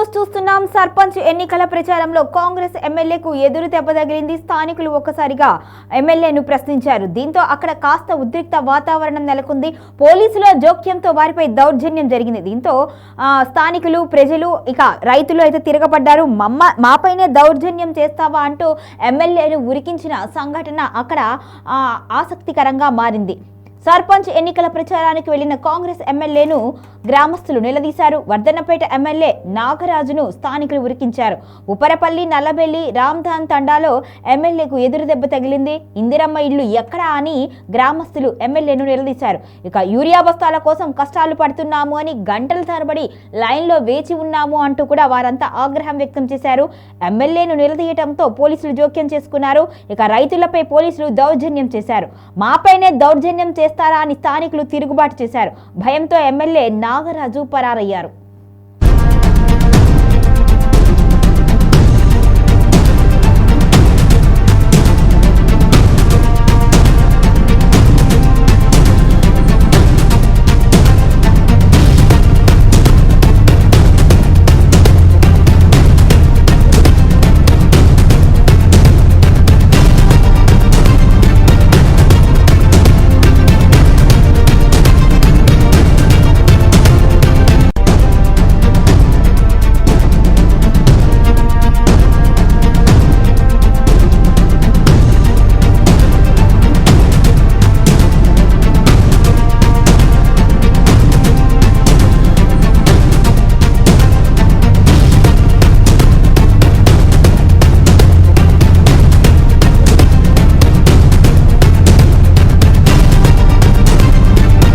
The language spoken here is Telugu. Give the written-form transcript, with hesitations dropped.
న్యూస్ చూస్తున్నాం. సర్పంచ్ ఎన్నికల ప్రచారంలో కాంగ్రెస్ ఎమ్మెల్యేకు ఎదురు దెబ్బ తగిలింది. స్థానికులు ఒక్కసారిగా ఎమ్మెల్యేను ప్రశ్నించారు. దీంతో అక్కడ కాస్త ఉద్రిక్త వాతావరణం నెలకొంది. పోలీసుల జోక్యంతో వారిపై దౌర్జన్యం జరిగింది. దీంతో స్థానికులు, ప్రజలు, ఇక రైతులు అయితే తిరగబడ్డారు. మాపైనే దౌర్జన్యం చేస్తావా అంటూ ఎమ్మెల్యేను ఉరికించిన సంఘటన అక్కడ ఆసక్తికరంగా మారింది. సర్పంచ్ ఎన్నికల ప్రచారానికి వెళ్లిన కాంగ్రెస్ ఎమ్మెల్యేను గ్రామస్తులు నిలదీశారు. వర్ధన్నపేట ఎమ్మెల్యే నాగరాజును స్థానికులు ఉరికించారు. ఉప్పరపల్లి, నల్లబెల్లి, రామ్ధాన్ తండాలో ఎమ్మెల్యేకు ఎదురు దెబ్బ తగిలింది. ఇందిరమ్మ ఇల్లు ఎక్కడా అని గ్రామస్తులు ఎమ్మెల్యేను నిలదీశారు. ఇక యూరియా బస్తాల కోసం కష్టాలు పడుతున్నాము అని గంటల తరబడి లైన్లో వేచి ఉన్నాము అంటూ కూడా వారంతా ఆగ్రహం వ్యక్తం చేశారు. ఎమ్మెల్యేను నిలదీయడంతో పోలీసులు జోక్యం చేసుకున్నారు. ఇక రైతులపై పోలీసులు దౌర్జన్యం చేశారు. మాపైనే దౌర్జన్యం చేస్తారా అని స్థానికులు తిరుగుబాటు చేశారు. భయంతో ఎమ్మెల్యే నాగరాజు పరారయ్యారు.